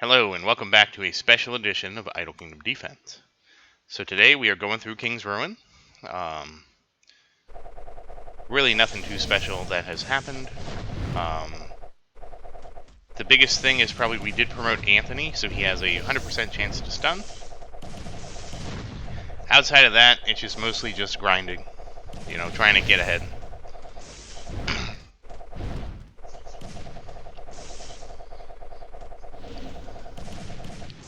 Hello and welcome back to a special edition of Idle Kingdom Defense. So today we are going through King's Ruin. Really nothing too special that has happened. The biggest thing is probably we did promote Anthony, so he has a 100% chance to stun. Outside of that, it's just mostly just grinding, trying to get ahead.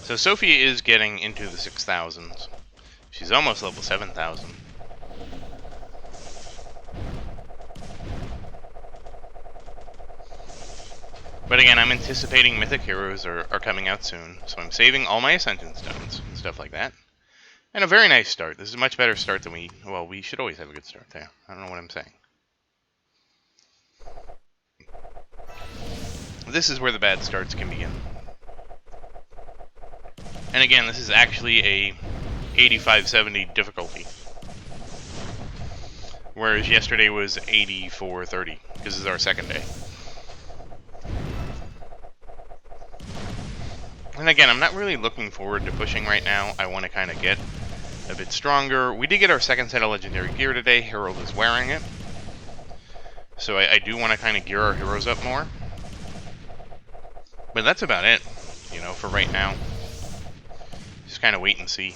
So Sophia is getting into the 6,000s. She's almost level 7,000. But again, I'm anticipating Mythic Heroes are coming out soon, so I'm saving all my Ascension Stones and stuff like that. And a very nice start. This is a much better start than we should always have a good start there. I don't know what I'm saying. This is where the bad starts can begin. And again, this is actually a 85-70 difficulty. Whereas yesterday was 84-30, because this is our second day. And again, I'm not really looking forward to pushing right now. I want to kind of get a bit stronger. We did get our second set of legendary gear today. Herald is wearing it. So I do want to kind of gear our heroes up more. But that's about it, for right now. Just kind of wait and see.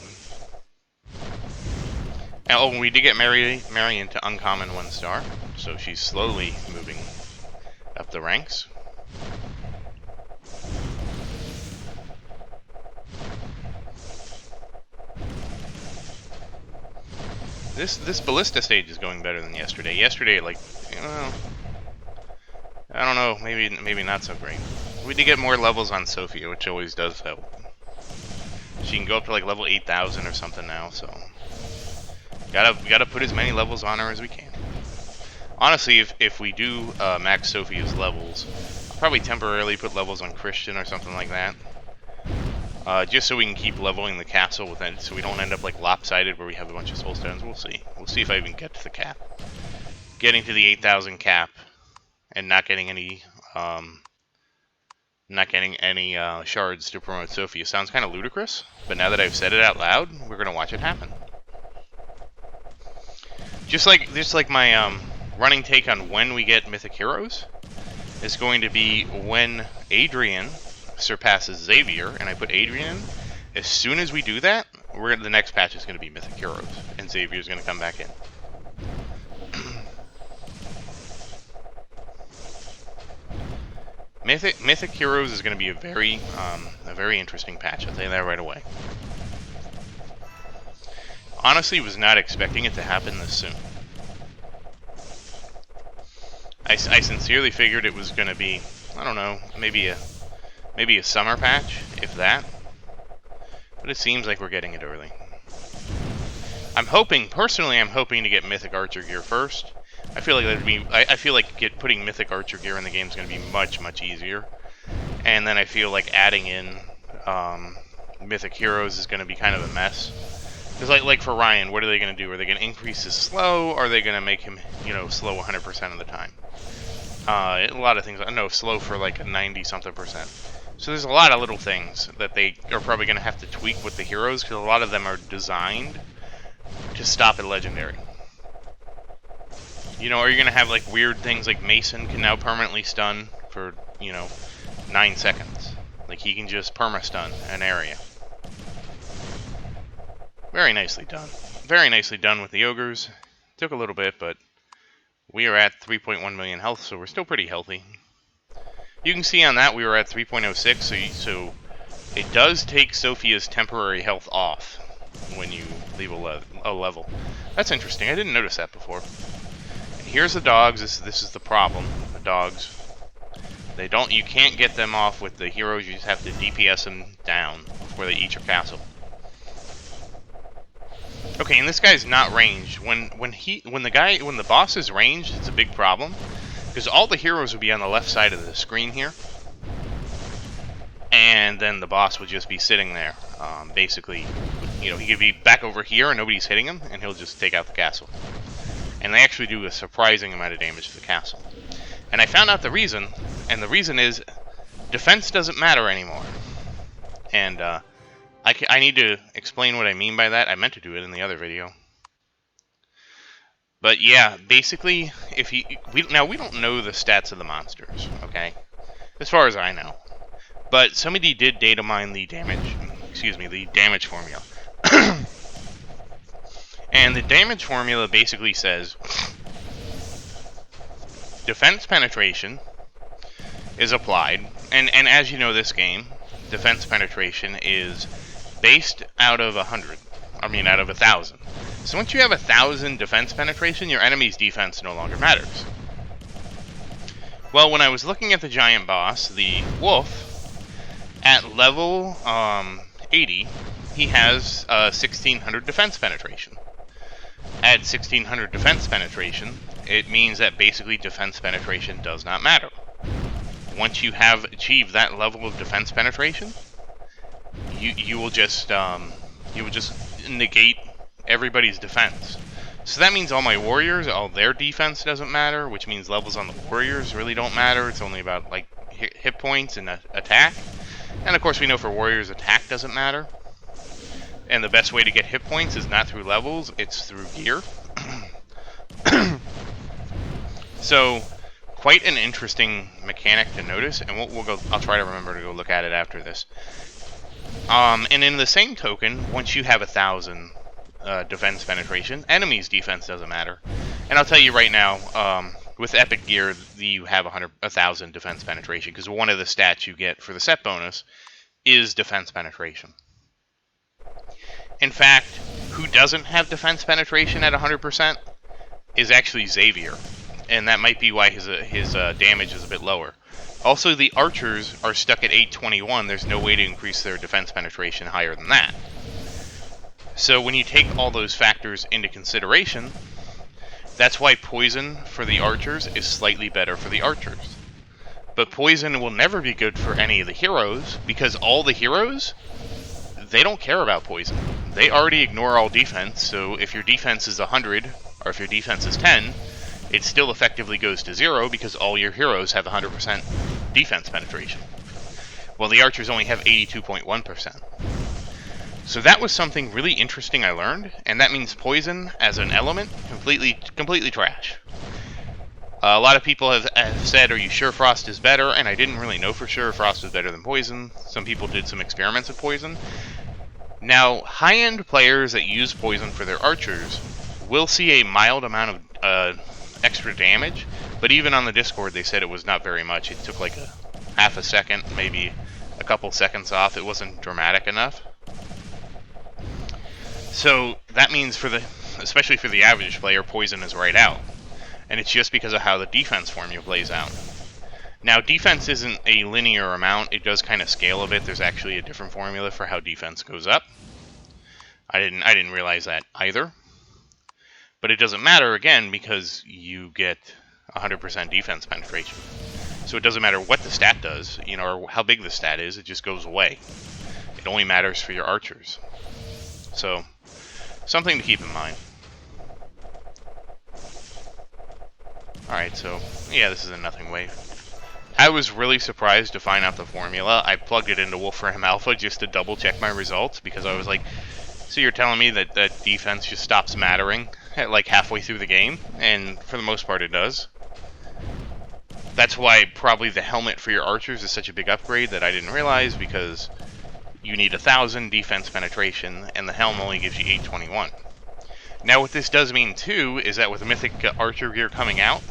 Oh, we did get Mary into uncommon 1-star. So she's slowly moving up the ranks. This ballista stage is going better than yesterday. Yesterday, I don't know, maybe not so great. We did get more levels on Sophia, which always does help. She can go up to like level 8,000 or something now, so gotta put as many levels on her as we can. Honestly, if we do max Sophia's levels, I'll probably temporarily put levels on Christian or something like that. Just so we can keep leveling the castle with it, so we don't end up like lopsided where we have a bunch of soul stones. We'll see. We'll see if I even get to the cap. Getting to the 8,000 cap and not getting any shards to promote Sophia sounds kind of ludicrous. But now that I've said it out loud, we're gonna watch it happen. Just like my running take on when we get Mythic Heroes is going to be when Adrian surpasses Xavier, and I put Adrian in. As soon as we do that, the next patch is going to be Mythic Heroes, and Xavier's going to come back in. Mythic Heroes is going to be a very interesting patch. I'll tell you that right away. Honestly, was not expecting it to happen this soon. I sincerely figured it was going to be, I don't know, maybe a summer patch, if that. But it seems like we're getting it early. Personally, I'm hoping to get Mythic Archer gear first. I feel like putting Mythic Archer gear in the game is going to be much, much easier. And then I feel like adding in Mythic Heroes is going to be kind of a mess. Because like for Ryan, what are they going to do? Are they going to increase his slow? Or are they going to make him, slow 100% of the time? A lot of things. No, slow for like a 90-something%. So there's a lot of little things that they are probably going to have to tweak with the heroes, because a lot of them are designed to stop at legendary. Are you going to have like weird things like Mason can now permanently stun for, 9 seconds. Like he can just perma-stun an area. Very nicely done. Very nicely done with the ogres. Took a little bit, but we are at 3.1 million health, so we're still pretty healthy. You can see on that we were at 3.06, so it does take Sophia's temporary health off when you leave a level. That's interesting. I didn't notice that before. And here's the dogs. This is the problem. The dogs. You can't get them off with the heroes. You just have to DPS them down before they eat your castle. Okay, and this guy's not ranged. When the boss is ranged, it's a big problem. Because all the heroes would be on the left side of the screen here. And then the boss would just be sitting there. Basically, he could be back over here and nobody's hitting him, and he'll just take out the castle. And they actually do a surprising amount of damage to the castle. And I found out the reason, and the reason is defense doesn't matter anymore. And I need to explain what I mean by that. I meant to do it in the other video. But yeah, basically, if we don't know the stats of the monsters, okay? As far as I know. But somebody did data mine the damage formula. And the damage formula basically says defense penetration is applied, and as you know this game, defense penetration is based out of 100. I mean out of 1,000. So once you have 1,000 defense penetration, your enemy's defense no longer matters. Well, when I was looking at the giant boss, the wolf, at level 80, he has 1,600 defense penetration. At 1,600 defense penetration, it means that basically defense penetration does not matter. Once you have achieved that level of defense penetration, you will just negate everybody's defense. So that means all my warriors, all their defense doesn't matter, which means levels on the warriors really don't matter. It's only about like hit points and attack. And of course we know for warriors attack doesn't matter. And the best way to get hit points is not through levels, it's through gear. So quite an interesting mechanic to notice, and we'll go. I'll try to remember to go look at it after this. And in the same token, once you have 1,000 defense penetration, enemies' defense doesn't matter. And I'll tell you right now, with epic gear, you have 1,000 defense penetration because one of the stats you get for the set bonus is defense penetration. In fact, who doesn't have defense penetration at 100% is actually Xavier, and that might be why his damage is a bit lower. Also, the archers are stuck at 821. There's no way to increase their defense penetration higher than that. So when you take all those factors into consideration, that's why poison for the archers is slightly better for the archers. But poison will never be good for any of the heroes, because all the heroes, they don't care about poison. They already ignore all defense, so if your defense is 100, or if your defense is 10, it still effectively goes to 0 because all your heroes have 100% defense penetration. Well, the archers only have 82.1%. So that was something really interesting I learned, and that means poison as an element, completely trash. A lot of people have said, are you sure Frost is better? And I didn't really know for sure Frost was better than poison. Some people did some experiments with poison. Now, high-end players that use poison for their archers will see a mild amount of extra damage, but even on the Discord they said it was not very much. It took like a half a second, maybe a couple seconds off. It wasn't dramatic enough. So that means especially for the average player, poison is right out. And it's just because of how the defense formula plays out. Now, defense isn't a linear amount. It does kind of scale a bit. There's actually a different formula for how defense goes up. I didn't realize that either. But it doesn't matter, again, because you get 100% defense penetration. So it doesn't matter what the stat does, or how big the stat is, it just goes away. It only matters for your archers. So, something to keep in mind. Alright, so, yeah, this is a nothing wave. I was really surprised to find out the formula. I plugged it into Wolfram Alpha just to double check my results, because I was like, so you're telling me that defense just stops mattering at like halfway through the game? And for the most part it does. That's why probably the helmet for your archers is such a big upgrade that I didn't realize, because you need 1,000 defense penetration, and the helm only gives you 821. Now what this does mean too is that with Mythic Archer gear coming out,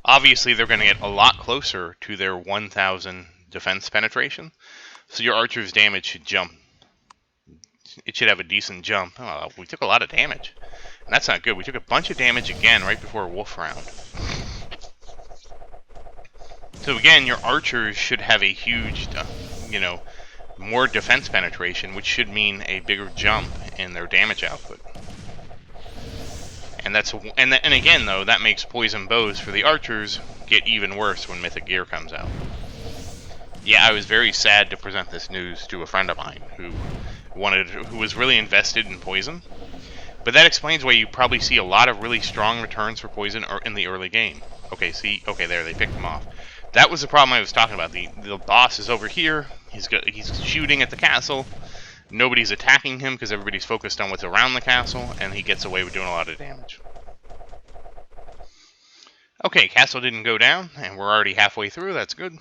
obviously they're going to get a lot closer to their 1,000 defense penetration, so your archer's damage should jump. It should have a decent jump. Oh, we took a lot of damage. And that's not good. We took a bunch of damage again right before Wolf Round. So again, your archers should have a huge, more defense penetration, which should mean a bigger jump in their damage output. And and again though, that makes poison bows for the archers get even worse when Mythic Gear comes out. Yeah, I was very sad to present this news to a friend of mine who was really invested in poison. But that explains why you probably see a lot of really strong returns for poison in the early game. Okay, there they picked them off. That was the problem I was talking about. The boss is over here. He's shooting at the castle. Nobody's attacking him because everybody's focused on what's around the castle, and he gets away with doing a lot of damage. Okay, castle didn't go down, and we're already halfway through. That's good.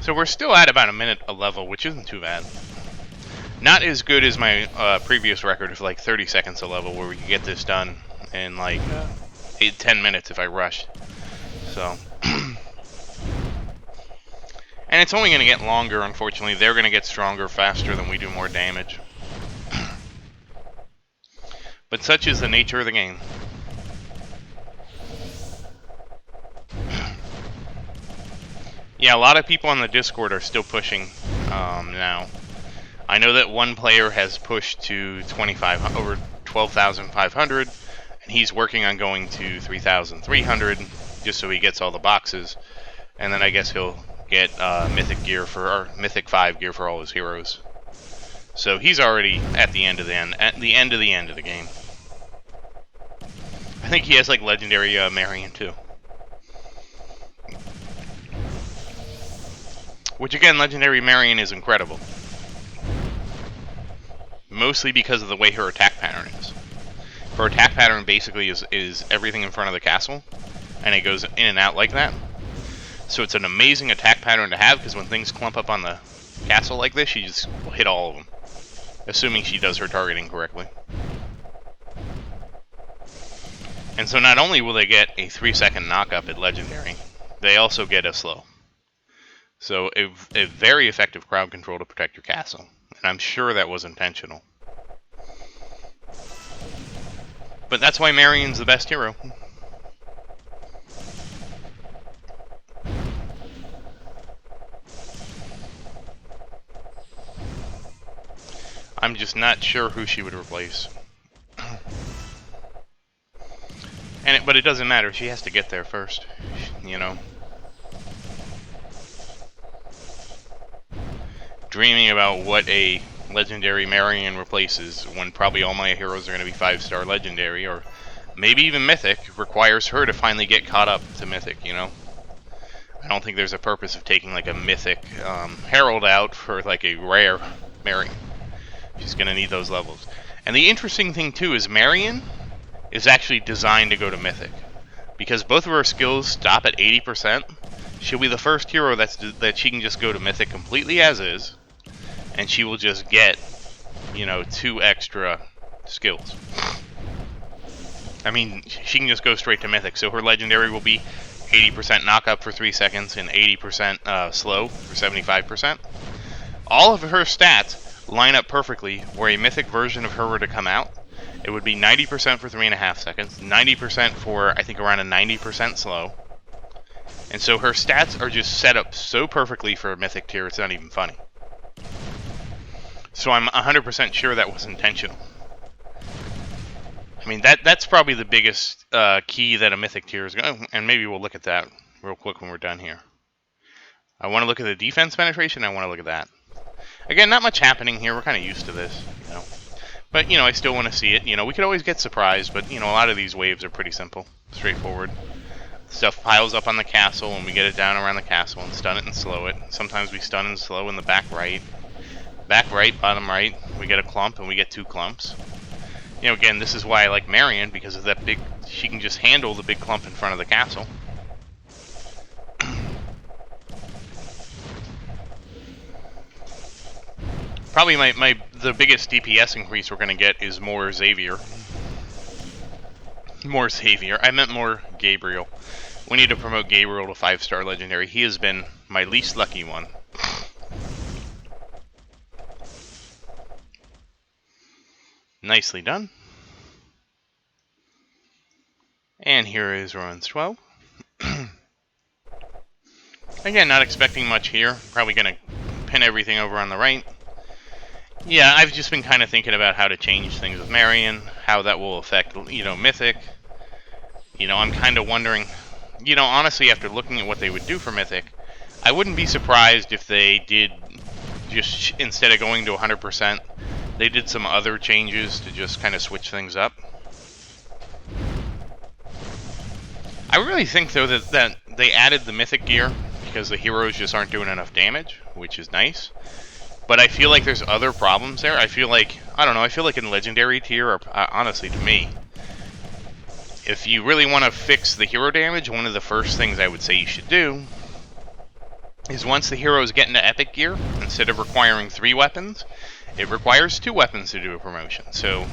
So we're still at about a minute a level, which isn't too bad. Not as good as my previous record of like 30 seconds a level, where we could get this done in like 10 minutes if I rushed. So, and it's only going to get longer, unfortunately. They're going to get stronger faster than we do more damage. But such is the nature of the game. Yeah, a lot of people on the Discord are still pushing now. I know that one player has pushed to over 12,500, and he's working on going to 3,300 just so he gets all the boxes, and then I guess he'll get Mythic gear or Mythic 5 gear for all his heroes. So he's already at the end of the end of the game. I think he has like legendary Marion too. Which again, legendary Marion is incredible. Mostly because of the way her attack pattern is. Her attack pattern basically is everything in front of the castle, and it goes in and out like that. So it's an amazing attack pattern to have, because when things clump up on the castle like this, she just will hit all of them. Assuming she does her targeting correctly. And so not only will they get a 3-second knock-up at legendary, they also get a slow. So a very effective crowd control to protect your castle. And I'm sure that was intentional. But that's why Marion's the best hero. I'm just not sure who she would replace. But it doesn't matter. She has to get there first, you know. Dreaming about what a legendary Marion replaces when probably all my heroes are going to be 5-star legendary, or maybe even mythic, requires her to finally get caught up to mythic, you know. I don't think there's a purpose of taking like a mythic herald out for like a rare Marion. She's going to need those levels. And the interesting thing too is Marion is actually designed to go to mythic, because both of her skills stop at 80%. She'll be the first hero that she can just go to mythic completely as is, and she will just get, you know, 2 extra skills. I mean, she can just go straight to mythic, so her legendary will be 80% knock up for 3 seconds and 80% slow for 75%. All of her stats line up perfectly where a mythic version of her were to come out. It would be 90% for 3.5 seconds, 90% for, I think, around a 90% slow. And so her stats are just set up so perfectly for a mythic tier, it's not even funny. So I'm 100% sure that was intentional. I mean, that's probably the biggest key that a mythic tier is going to... And maybe we'll look at that real quick when we're done here. I want to look at the defense penetration, I want to look at that. Again, not much happening here, we're kind of used to this, you know. But, you know, I still want to see it. You know, we could always get surprised, but, you know, a lot of these waves are pretty simple, straightforward. Stuff piles up on the castle, and we get it down around the castle and stun it and slow it. Sometimes we stun and slow in the back right. Back right, bottom right, we get a clump, and we get 2 clumps. You know, again, this is why I like Marion, because of that big... She can just handle the big clump in front of the castle. Probably the biggest DPS increase we're going to get is more Xavier. More Xavier. I meant more Gabriel. We need to promote Gabriel to 5-star legendary. He has been my least lucky one. Nicely done. And here is Rowan's 12. Again, not expecting much here. Probably going to pin everything over on the right. Yeah, I've just been kind of thinking about how to change things with Marion, how that will affect, you know, Mythic. You know, I'm kind of wondering, you know, honestly, after looking at what they would do for Mythic, I wouldn't be surprised if they did just, instead of going to 100%, They did some other changes to just kind of switch things up. I really think, though, that they added the mythic gear because the heroes just aren't doing enough damage, which is nice. But I feel like there's other problems there. I feel like, I don't know, I feel like in Legendary tier, or honestly to me, if you really want to fix the hero damage, one of the first things I would say you should do is once the heroes get into epic gear, instead of requiring 3 weapons, it requires 2 weapons to do a promotion. So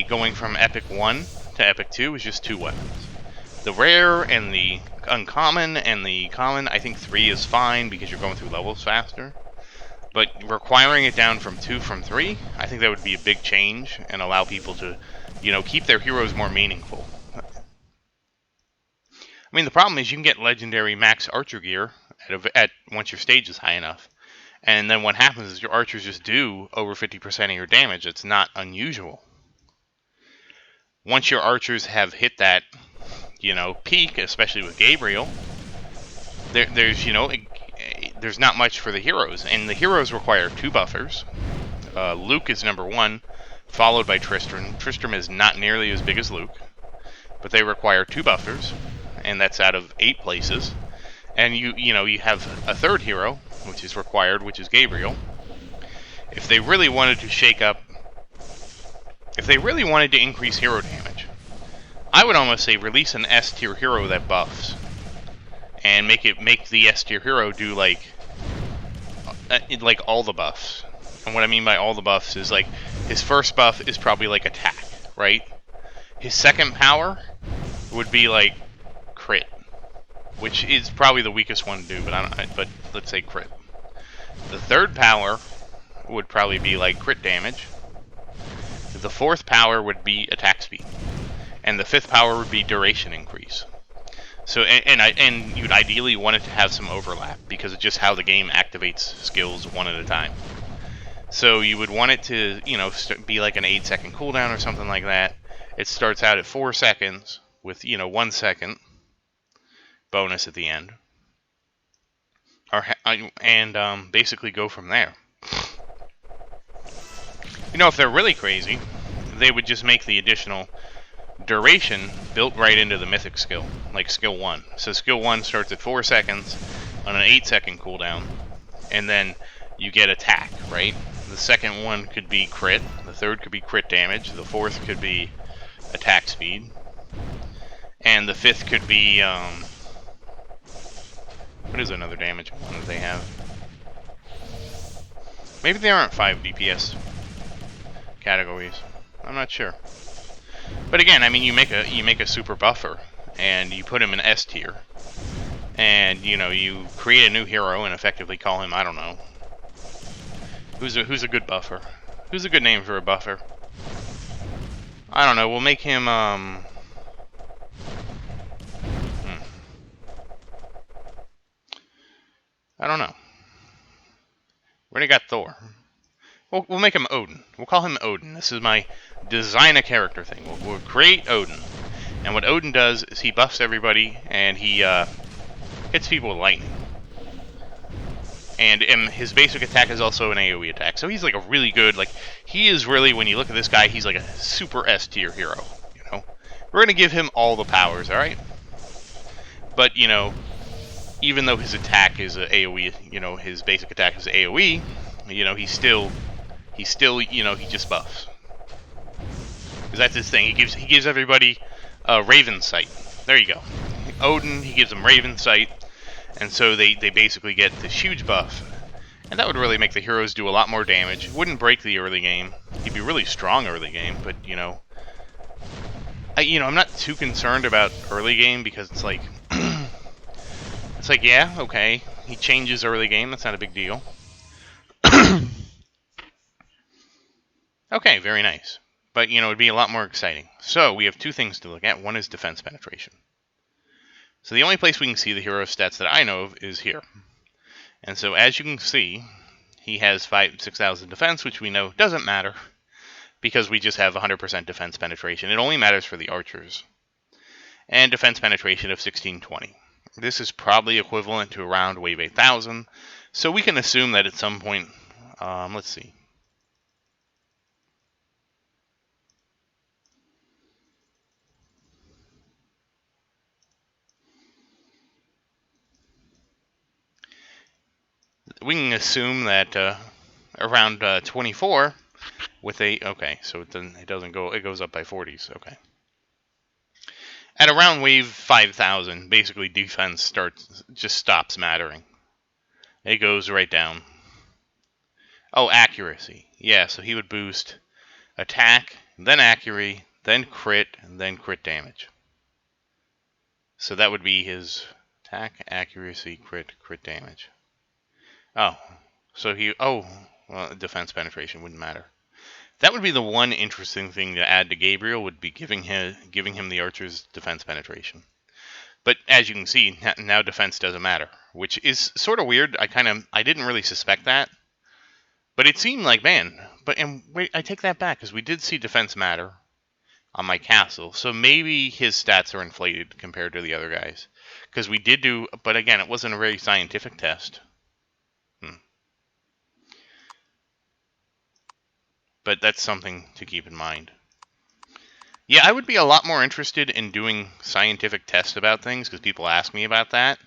going from epic 1 to epic 2 is just 2 weapons. The rare and the uncommon and the common, I think 3 is fine because you're going through levels faster. But requiring it down from 2 from 3, I think that would be a big change and allow people to, keep their heroes more meaningful. I mean, the problem is you can get legendary max archer gear at once your stage is high enough. And then what happens is your archers just do over 50% of your damage. It's not unusual. Once your archers have hit that, peak, especially with Gabriel, there's not much for the heroes. And the heroes require 2 buffers. Luke is number 1, followed by Tristram. Tristram is not nearly as big as Luke, but they require 2 buffers, and that's out of 8 places. And you have a third hero, which is required, which is Gabriel. If they really wanted to shake up, if they really wanted to increase hero damage, I would almost say release an S tier hero that buffs, and make the S tier hero do like all the buffs. And what I mean by all the buffs is like his first buff is probably like attack, right? His second power would be like crit, which is probably the weakest one to do, but let's say crit. The third power would probably be like crit damage. The fourth power would be attack speed, and the fifth power would be duration increase. So, and you'd ideally want it to have some overlap because it's just how the game activates skills one at a time. So you would want it to, be like an 8-second cooldown or something like that. It starts out at 4 seconds with, 1 second bonus at the end, and basically go from there. If they're really crazy, they would just make the additional duration built right into the mythic skill, like skill 1. So skill 1 starts at 4 seconds on an 8-second cooldown, and then you get attack, right? The second one could be crit, the third could be crit damage, the fourth could be attack speed, and the fifth could be, what is another damage one that they have? Maybe there aren't 5 DPS categories. I'm not sure. But again, I mean, you make a super buffer, and you put him in S tier, and you create a new hero and effectively call him, I don't know, who's a good buffer? Who's a good name for a buffer? I don't know. We'll make him I don't know. We already got Thor. We'll make him Odin. We'll call him Odin. This is my design a character thing. We'll create Odin. And what Odin does is he buffs everybody, and he hits people with lightning. And his basic attack is also an AoE attack. So he's like a really good, he is really, when you look at this guy, he's like a super S tier hero. We're going to give him all the powers, alright? But, even though his attack is a AoE, his basic attack is AoE, he still, he just buffs. Because that's his thing. He gives everybody Raven Sight. There you go. Odin, he gives them Raven Sight, and so they basically get this huge buff. And that would really make the heroes do a lot more damage. It wouldn't break the early game. He'd be really strong early game, but I'm not too concerned about early game because it's like, yeah, okay, he changes early game. That's not a big deal. Okay, very nice. But, it'd be a lot more exciting. So, we have 2 things to look at. One is defense penetration. So, the only place we can see the hero stats that I know of is here. And so, as you can see, he has 6,000 defense, which we know doesn't matter, because we just have 100% defense penetration. It only matters for the archers. And defense penetration of 1620. This is probably equivalent to around wave 8,000. So, we can assume that at some point, let's see. we can assume that around 24 with a okay, so it doesn't go. It goes up by 40s. Okay. At around wave 5,000, basically defense just stops mattering. It goes right down. Oh, accuracy. Yeah, so he would boost attack, then accuracy, then crit, and then crit damage. So that would be his attack, accuracy, crit damage. Oh, so well, defense penetration wouldn't matter. That would be the one interesting thing to add to Gabriel, would be giving him the archer's defense penetration. But as you can see, now defense doesn't matter, which is sort of weird. I didn't really suspect that, but it seemed like, man. Wait, I take that back, because we did see defense matter on my castle, so maybe his stats are inflated compared to the other guys, because we did do. But again, it wasn't a very scientific test. But that's something to keep in mind. Yeah, I would be a lot more interested in doing scientific tests about things, because people ask me about that,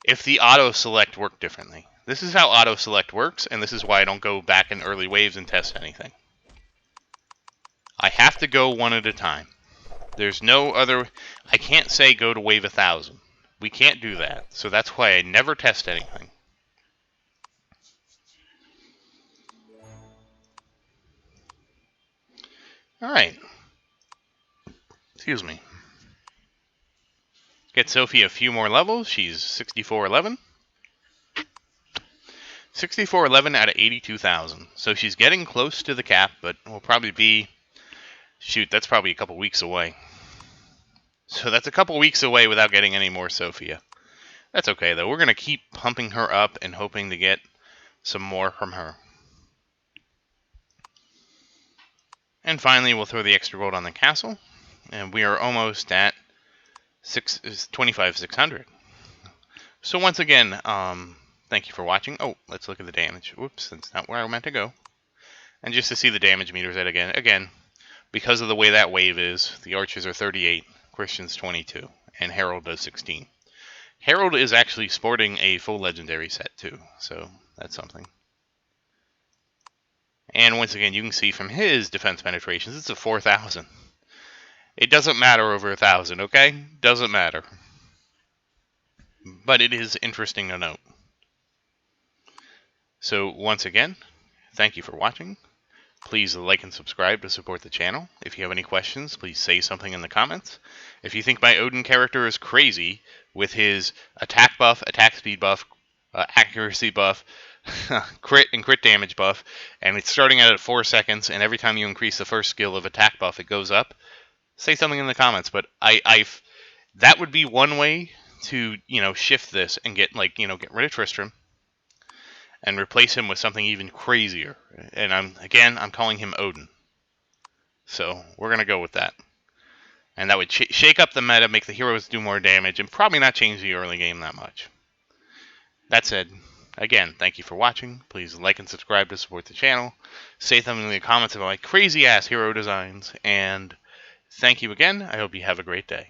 if the auto-select worked differently. This is how auto-select works, and this is why I don't go back in early waves and test anything. I have to go one at a time. There's no other. I can't say go to wave 1,000. We can't do that, so that's why I never test anything. Alright. Excuse me. Get Sophie a few more levels. She's 6411. 6411 out of 82,000. So she's getting close to the cap, but will probably be... Shoot, that's probably a couple weeks away. So that's a couple weeks away without getting any more Sophia. That's okay, though. We're going to keep pumping her up and hoping to get some more from her. And finally, we'll throw the extra gold on the castle. And we are almost at 25,600. So once again, thank you for watching. Oh, let's look at the damage. Whoops, that's not where I meant to go. And just to see the damage meters at again, because of the way that wave is, the archers are 38, Christian's 22, and Harold does 16. Harold is actually sporting a full legendary set too, so that's something. And once again, you can see from his defense penetrations, it's a 4,000. It doesn't matter over 1,000, okay? Doesn't matter. But it is interesting to note. So once again, thank you for watching. Please like and subscribe to support the channel. If you have any questions, please say something in the comments. If you think my Odin character is crazy with his attack buff, attack speed buff, accuracy buff, crit and crit damage buff, and it's starting out at 4 seconds, and every time you increase the first skill of attack buff, it goes up, say something in the comments. But that would be one way to, shift this and get rid of Tristram and replace him with something even crazier. And I'm calling him Odin. So we're going to go with that. And that would shake up the meta, make the heroes do more damage, and probably not change the early game that much. That said, again, thank you for watching. Please like and subscribe to support the channel. Say something in the comments about my crazy-ass hero designs. And thank you again. I hope you have a great day.